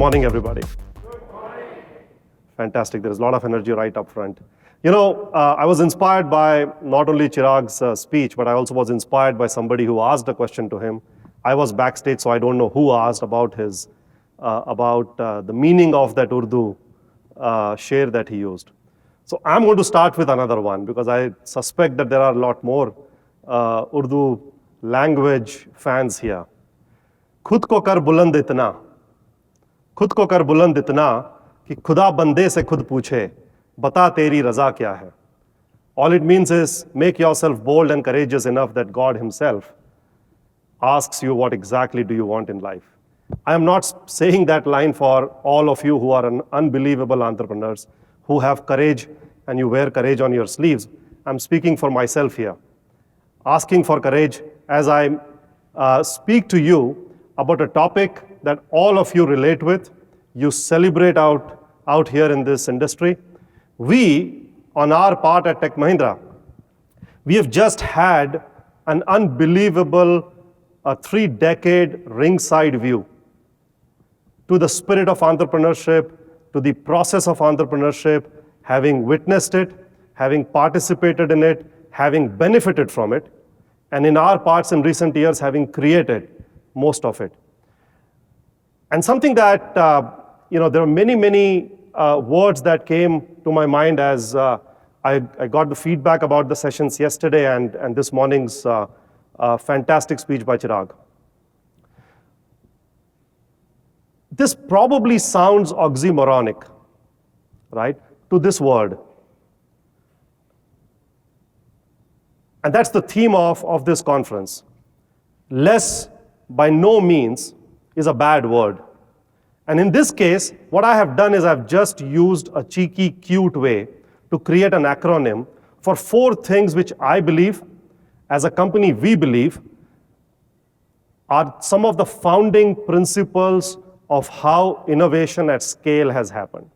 morning, everybody. Good morning. Fantastic. There is a lot of energy right up front. I was inspired by not only Chirag's speech, but I also was inspired by somebody who asked a question to him. I was backstage, so I don't know who asked about the meaning of that Urdu share that he used. So I'm going to start with another one because I suspect that there are a lot more Urdu language fans here. खुद को कर बुलंद इतना कि खुदा बंदे से खुद पूछे बता तेरी रजा क्या है. All it means is make yourself bold and courageous enough that God himself asks you what exactly do you want in life. I am not saying that line for all of you who are unbelievable entrepreneurs, who have courage and you wear courage on your sleeves. I'm speaking for myself here. Asking for courage as I speak to you about a topic that all of you relate with, you celebrate out here in this industry. We, on our part at Tech Mahindra, we have just had an unbelievable 3-decade ringside view to the spirit of entrepreneurship, to the process of entrepreneurship, having witnessed it, having participated in it, having benefited from it, and in our parts in recent years, having created most of it. And something that, there are many words that came to my mind as I got the feedback about the sessions yesterday and this morning's fantastic speech by Chirag. This probably sounds oxymoronic, right, to this word. And that's the theme of this conference. Less by no means is a bad word. And in this case, what I have done is I've just used a cheeky, cute way to create an acronym for 4 things which I believe, as a company we believe, are some of the founding principles of how innovation at scale has happened.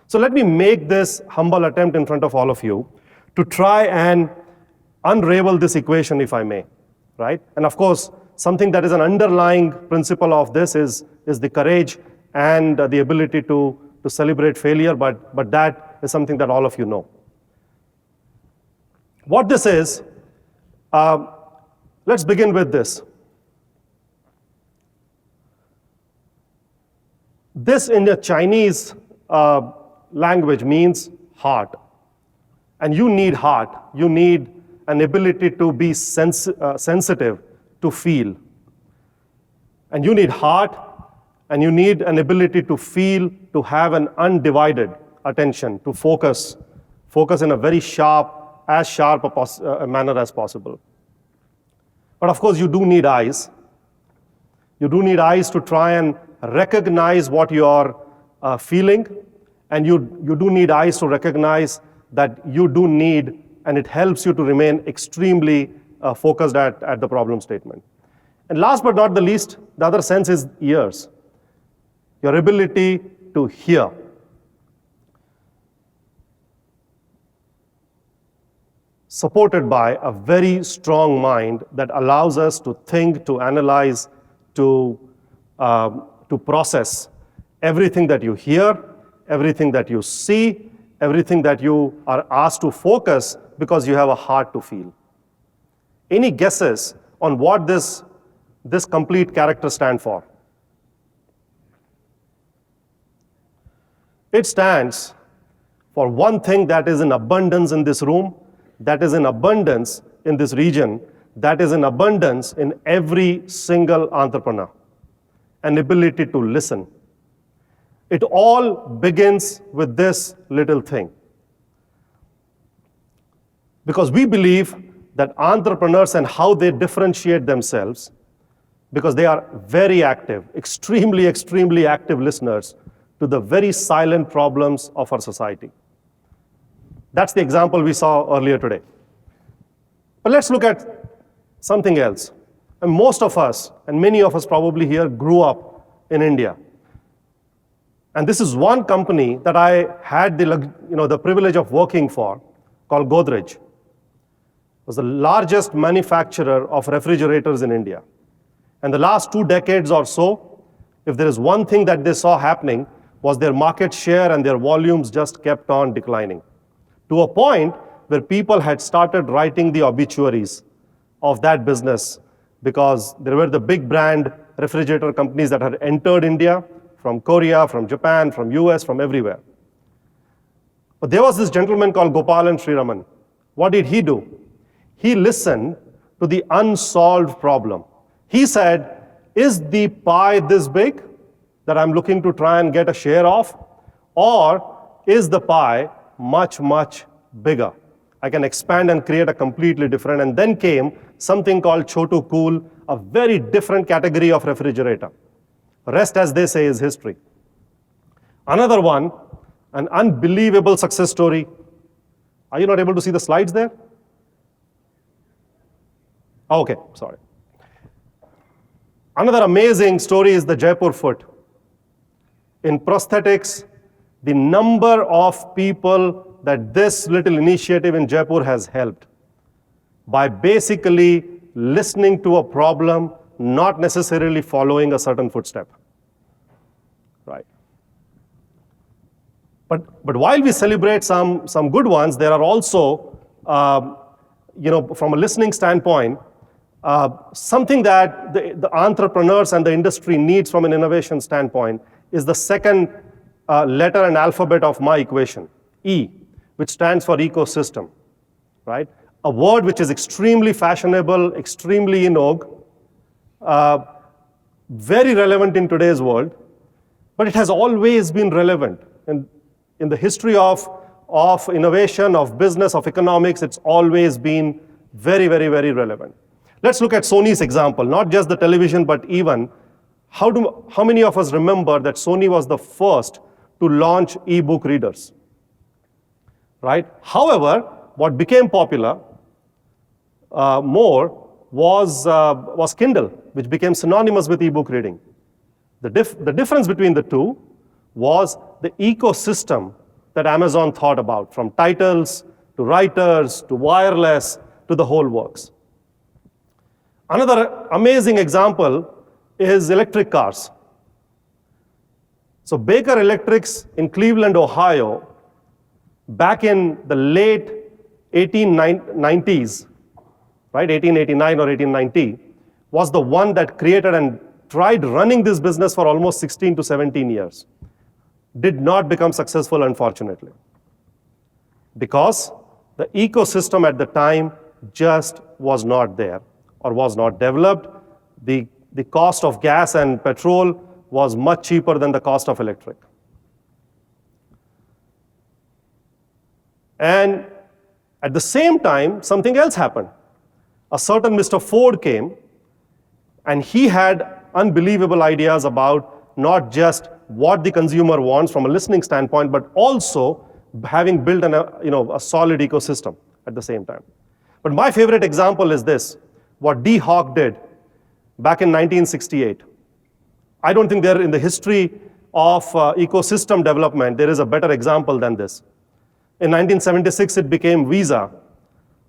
So let me make this humble attempt in front of all of you to try and unravel this equation, if I may, right? And of course, something that is an underlying principle of this is the courage and the ability to celebrate failure, but that is something that all of you know. What this is, let's begin with this. This in the Chinese language means heart. And you need heart. You need an ability to be sensitive, to feel. And you need heart, and you need an ability to feel, to have an undivided attention, to focus in a very sharp a manner as possible. But of course, you do need eyes. You do need eyes to try and recognize what you are feeling, and you do need eyes to recognize that you do need, and it helps you to remain extremely focused at the problem statement. And last but not the least, the other sense is ears. Your ability to hear. Supported by a very strong mind that allows us to think, to analyze, to process everything that you hear, everything that you see, everything that you are asked to focus because you have a heart to feel. Any guesses on what this complete character stands for? It stands for one thing that is in abundance in this room, that is in abundance in this region, that is in abundance in every single entrepreneur: an ability to listen. It all begins with this little thing. Because we believe that entrepreneurs and how they differentiate themselves, because they are very active, extremely active listeners to the very silent problems of our society. That's the example we saw earlier today. But let's look at something else. And most of us, and many of us probably here, grew up in India. And this is one company that I had the privilege of working for, called Godrej. It was the largest manufacturer of refrigerators in India. And the last 2 decades or so, if there is one thing that they saw happening, was their market share and their volumes just kept on declining, to a point where people had started writing the obituaries of that business because there were the big brand refrigerator companies that had entered India from Korea, from Japan, from US, from everywhere. But there was this gentleman called Gopalan Sriraman. What did he do? He listened to the unsolved problem. He said, is the pie this big that I'm looking to try and get a share of? Or is the pie much, much bigger? I can expand and create a completely different. And then came something called Chotu Cool, a very different category of refrigerator. Rest, as they say, is history. Another one, an unbelievable success story. Are you not able to see the slides there? Okay, sorry. Another amazing story is the Jaipur Foot. In prosthetics, the number of people that this little initiative in Jaipur has helped by basically listening to a problem, not necessarily following a certain footstep. Right? But while we celebrate some good ones, there are also, from a listening standpoint, something that the entrepreneurs and the industry needs from an innovation standpoint is the second letter and alphabet of my equation, E, which stands for ecosystem, right? A word which is extremely fashionable, extremely in vogue, very relevant in today's world, but it has always been relevant. In the history of innovation, of business, of economics, it's always been very, very, very relevant. Let's look at Sony's example, not just the television, but even how many of us remember that Sony was the first to launch e-book readers, right? However, what became popular more was Kindle, which became synonymous with e-book reading. The difference between the two was the ecosystem that Amazon thought about, from titles to writers to wireless to the whole works. Another amazing example is electric cars. So Baker Electrics in Cleveland, Ohio, back in the late 1890s, right, 1889 or 1890, was the one that created and tried running this business for almost 16 to 17 years. Did not become successful, unfortunately, because the ecosystem at the time just was not there or was not developed. The cost of gas and petrol was much cheaper than the cost of electric. And at the same time, something else happened. A certain Mr. Ford came, and he had unbelievable ideas about not just what the consumer wants from a listening standpoint, but also having built a solid ecosystem at the same time. But my favorite example is this, what D. Hawk did back in 1968. I don't think there in the history of ecosystem development, there is a better example than this. In 1976, it became Visa,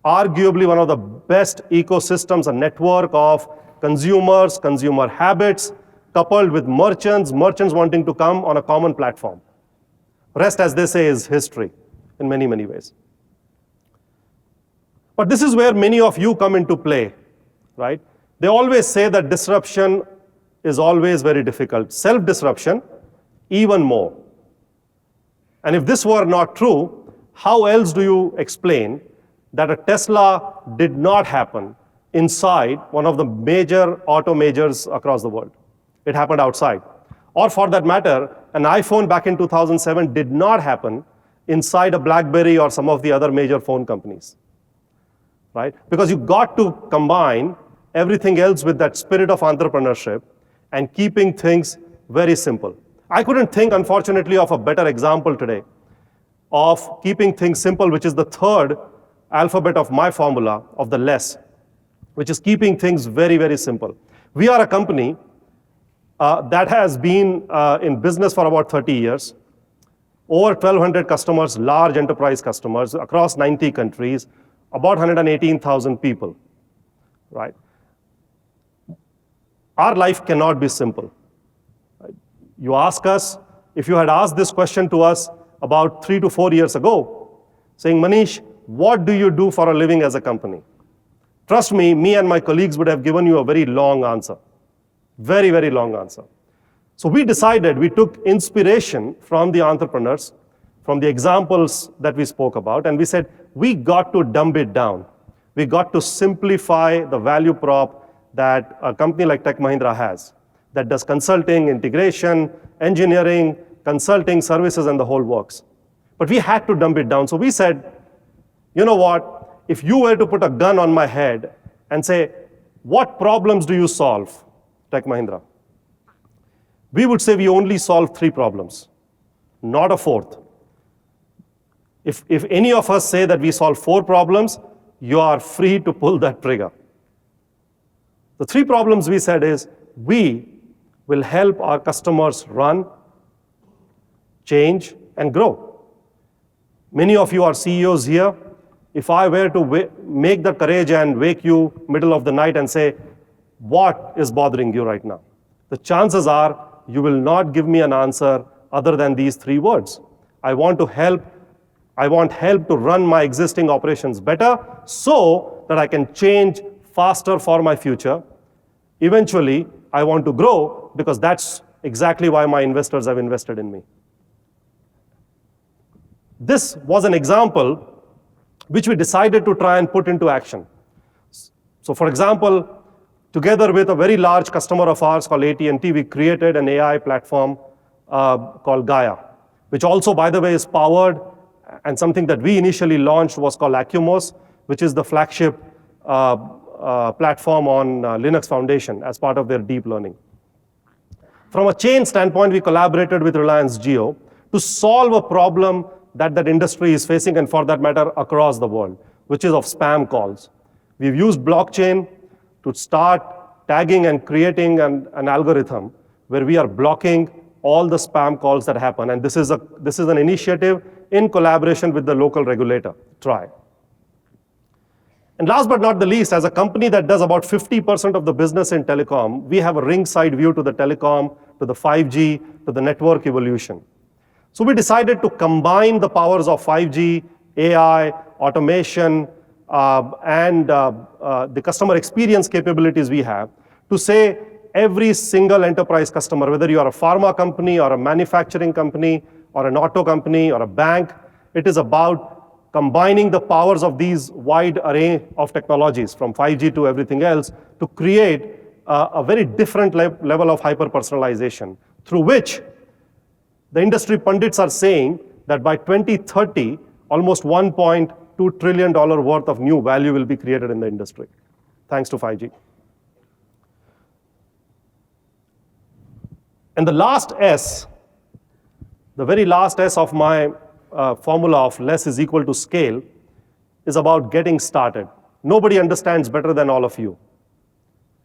arguably one of the best ecosystems, a network of consumers, consumer habits, coupled with merchants wanting to come on a common platform. Rest, as they say, is history in many, many ways. But this is where many of you come into play, right? They always say that disruption is always very difficult. Self-disruption, even more. And if this were not true, how else do you explain that a Tesla did not happen inside one of the major auto majors across the world? It happened outside. Or for that matter, an iPhone back in 2007 did not happen inside a BlackBerry or some of the other major phone companies, right? Because you got to combine everything else with that spirit of entrepreneurship and keeping things very simple. I couldn't think, unfortunately, of a better example today of keeping things simple, which is the third alphabet of my formula of the less, which is keeping things very, very simple. We are a company that has been in business for about 30 years, over 1,200 customers, large enterprise customers across 90 countries, about 118,000 people, right? Our life cannot be simple. Right? You ask us, if you had asked this question to us about 3 to 4 years ago, saying, Manish, what do you do for a living as a company? Trust me and my colleagues would have given you a very long answer. Very, very long answer. So we decided, we took inspiration from the entrepreneurs, from the examples that we spoke about, and we said, we got to dumb it down. We got to simplify the value prop that a company like Tech Mahindra has, that does consulting, integration, engineering, consulting, services, and the whole works. But we had to dumb it down. So we said, you know what? If you were to put a gun on my head and say, what problems do you solve, Tech Mahindra? We would say we only solve 3 problems, not a 4th. If any of us say that we solve 4 problems, you are free to pull that trigger. The 3 problems we said is, we will help our customers run, change, and grow. Many of you are CEOs here. If I were to make the courage and wake you middle of the night and say, what is bothering you right now? The chances are you will not give me an answer other than these 3 words. I want help to run my existing operations better so that I can change faster for my future. Eventually, I want to grow because that's exactly why my investors have invested in me. This was an example which we decided to try and put into action. So for example, together with a very large customer of ours called AT&T, we created an AI platform called Gaia, which also, by the way, is powered, and something that we initially launched was called Acumos, which is the flagship platform on Linux Foundation as part of their deep learning. From a chain standpoint, we collaborated with Reliance Jio to solve a problem that industry is facing, and for that matter, across the world, which is of spam calls. We've used blockchain to start tagging and creating an algorithm where we are blocking all the spam calls that happen. And this is an initiative in collaboration with the local regulator, TRAI. And last but not the least, as a company that does about 50% of the business in telecom, we have a ringside view to the telecom, to the 5G, to the network evolution. So we decided to combine the powers of 5G, AI, automation, and the customer experience capabilities we have to say every single enterprise customer, whether you are a pharma company or a manufacturing company or an auto company or a bank, it is about combining the powers of these wide array of technologies from 5G to everything else to create a very different level of hyper-personalization through which the industry pundits are saying that by 2030, almost $1.2 trillion worth of new value will be created in the industry, thanks to 5G. And the last S, the very last S of my formula of less is equal to scale, is about getting started. Nobody understands better than all of you.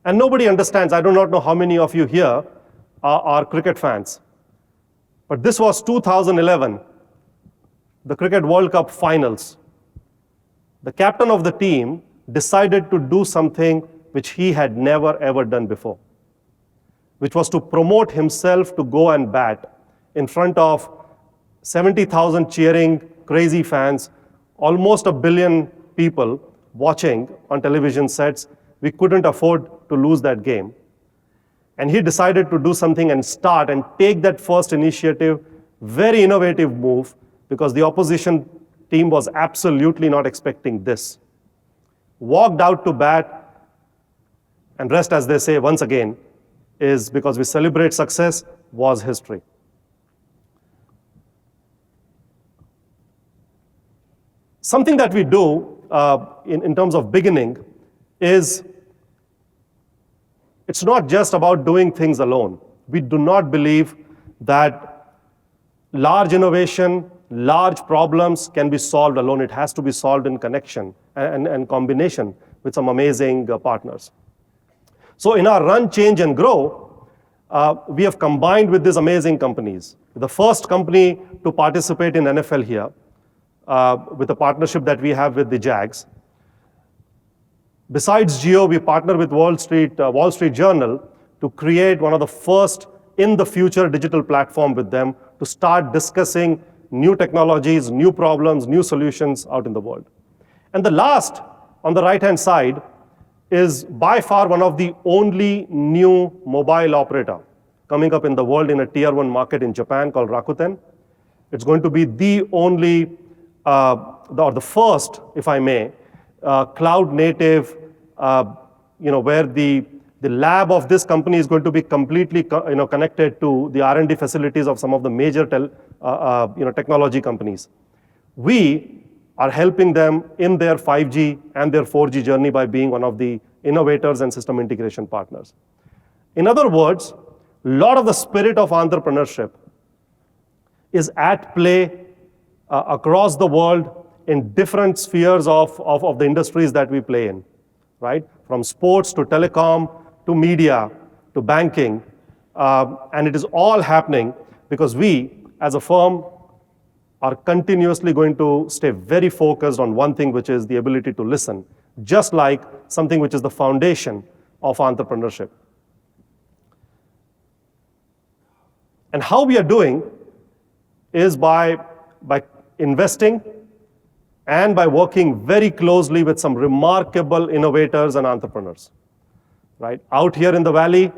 And nobody understands, I do not know how many of you here are cricket fans. But this was 2011, the Cricket World Cup finals. The captain of the team decided to do something which he had never ever done before, which was to promote himself to go and bat in front of 70,000 cheering, crazy fans, almost 1 billion people watching on television sets. We couldn't afford to lose that game. And he decided to do something and start and take that first initiative, very innovative move, because the opposition team was absolutely not expecting this. Walked out to bat, and rest, as they say, once again, is because we celebrate success, was history. Something that we do in terms of beginning is, it's not just about doing things alone. We do not believe that large innovation, large problems can be solved alone. It has to be solved in connection and combination with some amazing partners. So in our run, change, and grow, we have combined with these amazing companies. The first company to participate in NFL here, with a partnership that we have with the Jags. Besides Jio, we partner with Wall Street Journal to create one of the first in the future digital platform with them to start discussing new technologies, new problems, new solutions out in the world. And the last, on the right-hand side, is by far one of the only new mobile operator coming up in the world in a tier 1 market in Japan called Rakuten. It's going to be the only, or the first, if I may, cloud native, where the lab of this company is going to be completely connected to the R&D facilities of some of the major technology companies. We are helping them in their 5G and their 4G journey by being one of the innovators and system integration partners. In other words, a lot of the spirit of entrepreneurship is at play across the world in different spheres of the industries that we play in, right? From sports to telecom to media to banking. And it is all happening because we, as a firm, are continuously going to stay very focused on one thing, which is the ability to listen, just like something which is the foundation of entrepreneurship. And how we are doing is by investing and by working very closely with some remarkable innovators and entrepreneurs, right? Out here in the Valley,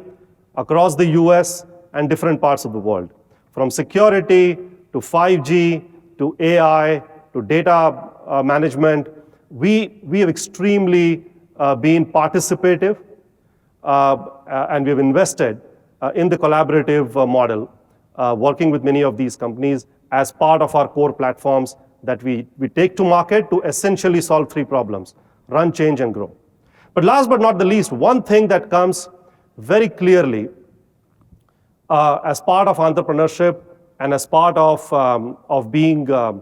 across the US, and different parts of the world. From security to 5G to AI to data management, we have extremely been participative and we have invested in the collaborative model, working with many of these companies as part of our core platforms that we take to market to essentially solve 3 problems: run, change, and grow. But last but not the least, one thing that comes very clearly as part of entrepreneurship and as part of being a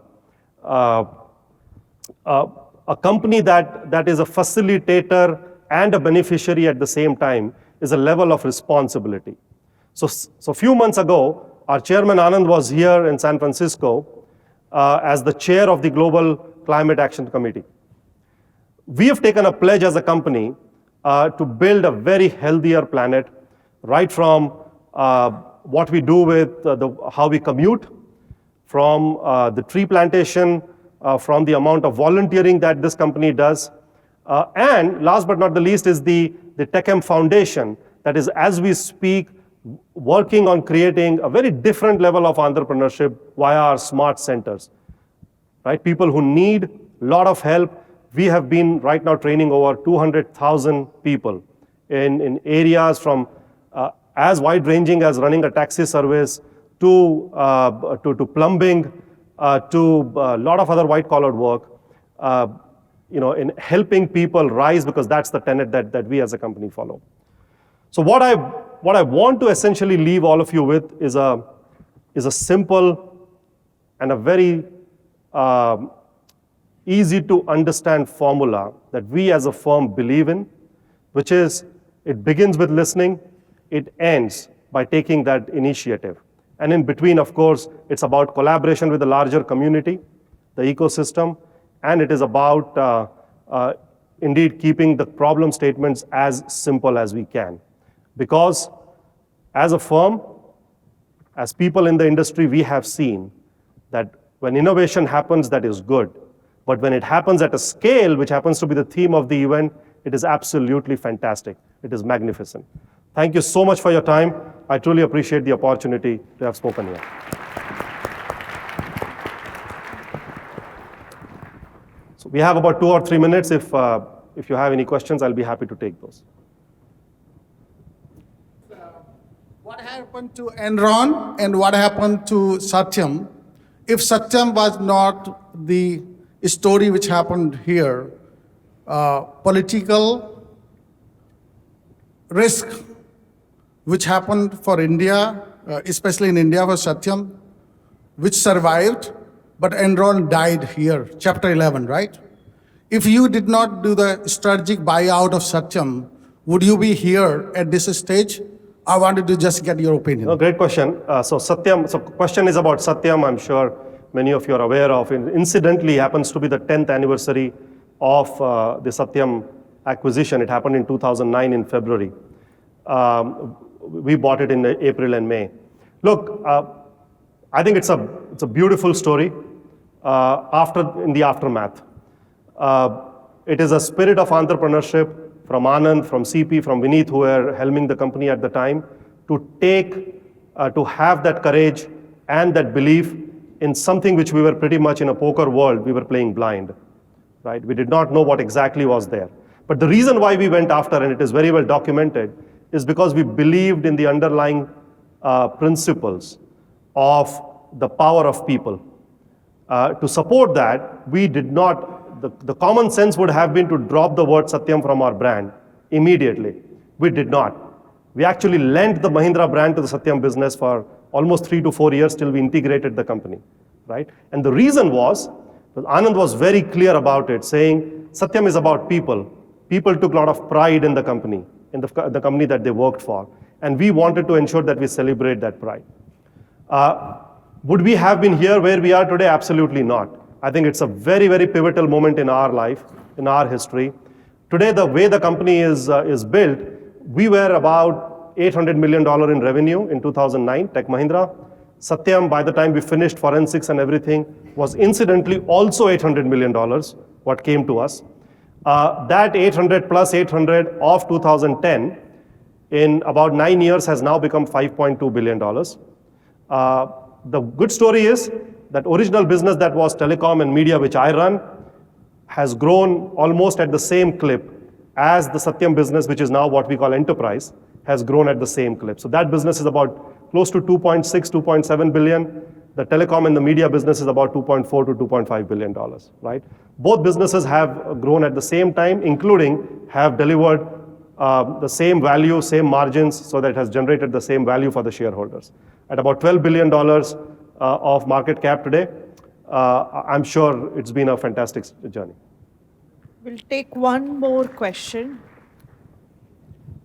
company that is a facilitator and a beneficiary at the same time is a level of responsibility. So a few months ago, our chairman Anand was here in San Francisco as the chair of the Global Climate Action Committee. We have taken a pledge as a company to build a very healthier planet, right from what we do with how we commute, from the tree plantation, from the amount of volunteering that this company does. And last but not the least is the TechM Foundation that is, as we speak, working on creating a very different level of entrepreneurship via our smart centers, right? People who need a lot of help. We have been right now training over 200,000 people in areas from as wide-ranging as running a taxi service to plumbing to a lot of other white-collar work, in helping people rise, because that's the tenet that we as a company follow. So what I want to essentially leave all of you with is a simple and a very easy to understand formula that we as a firm believe in, which is it begins with listening, it ends by taking that initiative. And in between, of course, it's about collaboration with the larger community, the ecosystem, and it is about indeed keeping the problem statements as simple as we can. Because as a firm, as people in the industry, we have seen that when innovation happens, that is good. But when it happens at a scale, which happens to be the theme of the event, it is absolutely fantastic. It is magnificent. Thank you so much for your time. I truly appreciate the opportunity to have spoken here. So we have about 2 or 3 minutes. If you have any questions, I'll be happy to take those. What happened to Enron and what happened to Satyam? If Satyam was not the story which happened here, political risk which happened for India, especially in India for Satyam, which survived, but Enron died here, chapter 11, right? If you did not do the strategic buyout of Satyam, would you be here at this stage? I wanted to just get your opinion. No, great question. So question is about Satyam. I'm sure many of you are aware of. Incidentally, happens to be the 10th anniversary of the Satyam acquisition. It happened in 2009 in February. we bought it in April and May. Look, I think it's a beautiful story in the aftermath. It is a spirit of entrepreneurship from Anand, from CP, from Vineet, who were helming the company at the time, to have that courage and that belief in something which we were pretty much in a poker world, we were playing blind, right? We did not know what exactly was there. But the reason why we went after, and it is very well documented, is because we believed in the underlying principles of the power of people. To support that, we did not, the common sense would have been to drop the word Satyam from our brand immediately. We did not. We actually lent the Mahindra brand to the Satyam business for almost 3 to 4 years till we integrated the company, right? And the reason was, Anand was very clear about it, saying Satyam is about people. People took a lot of pride in the company, in the company that they worked for. And we wanted to ensure that we celebrate that pride. Would we have been here where we are today? Absolutely not. I think it's a very, very pivotal moment in our life, in our history. Today, the way the company is built, we were about $800 million in revenue in 2009, Tech Mahindra. Satyam, by the time we finished forensics and everything, was incidentally also $800 million, what came to us. That 800 plus 800 of 2010, in about 9 years, has now become $5.2 billion. The good story is that original business that was telecom and media, which I run, has grown almost at the same clip as the Satyam business, which is now what we call enterprise, has grown at the same clip. So that business is about close to 2.6, 2.7 billion. The telecom and the media business is about 2.4 to 2.5 billion dollars, right? Both businesses have grown at the same time, including have delivered the same value, same margins, so that it has generated the same value for the shareholders. At about $12 billion of market cap today, I'm sure it's been a fantastic journey. We'll take one more question.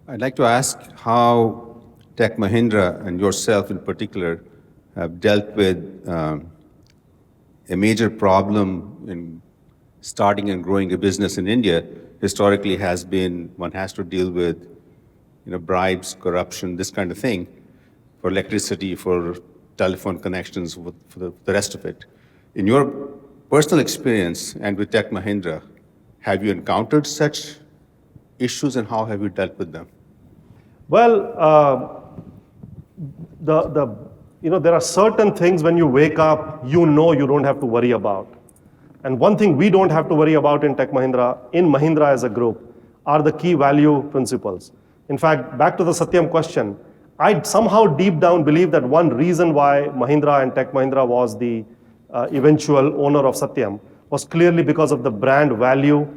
I'd like to ask how Tech Mahindra and yourself in particular have dealt with a major problem in starting and growing a business in India. Historically has been one has to deal with bribes, corruption, this kind of thing for electricity, for telephone connections, for the rest of it. In your personal experience and with Tech Mahindra, have you encountered such issues and how have you dealt with them? Well, there are certain things when you wake up, you don't have to worry about. And one thing we don't have to worry about in Tech Mahindra, in Mahindra as a group, are the key value principles. In fact, back to the Satyam question, I somehow deep down believe that one reason why Mahindra and Tech Mahindra was the eventual owner of Satyam was clearly because of the brand value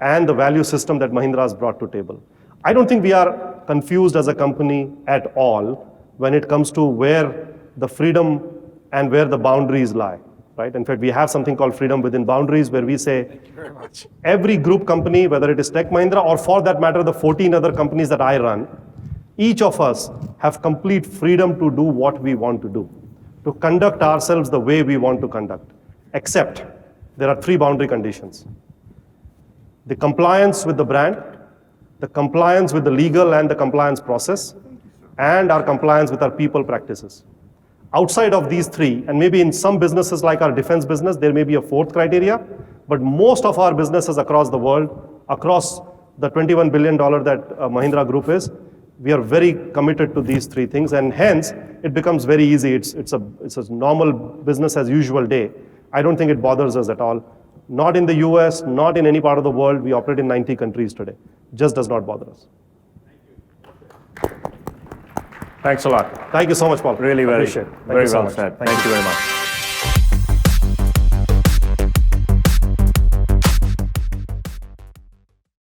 and the value system that Mahindra has brought to table. I don't think we are confused as a company at all when it comes to where the freedom and where the boundaries lie, right? In fact, we have something called freedom within boundaries where we say, thank you very much. Every group company, whether it is Tech Mahindra or for that matter, the 14 other companies that I run, each of us have complete freedom to do what we want to do, to conduct ourselves the way we want to conduct, except there are 3 boundary conditions. The compliance with the brand, the compliance with the legal and the compliance process, and our compliance with our people practices. Outside of these 3, and maybe in some businesses like our defense business, there may be a 4th criteria, but most of our businesses across the world, across the $21 billion that Mahindra Group is, we are very committed to these 3 things, and hence it becomes very easy. It's a normal business as usual day. I don't think it bothers us at all. Not in the US, not in any part of the world. We operate in 90 countries today. Just does not bother us. Thanks a lot. Thank you so much, Paul. Really very Appreciate it. Thank very you so well much. said. Thank you very much.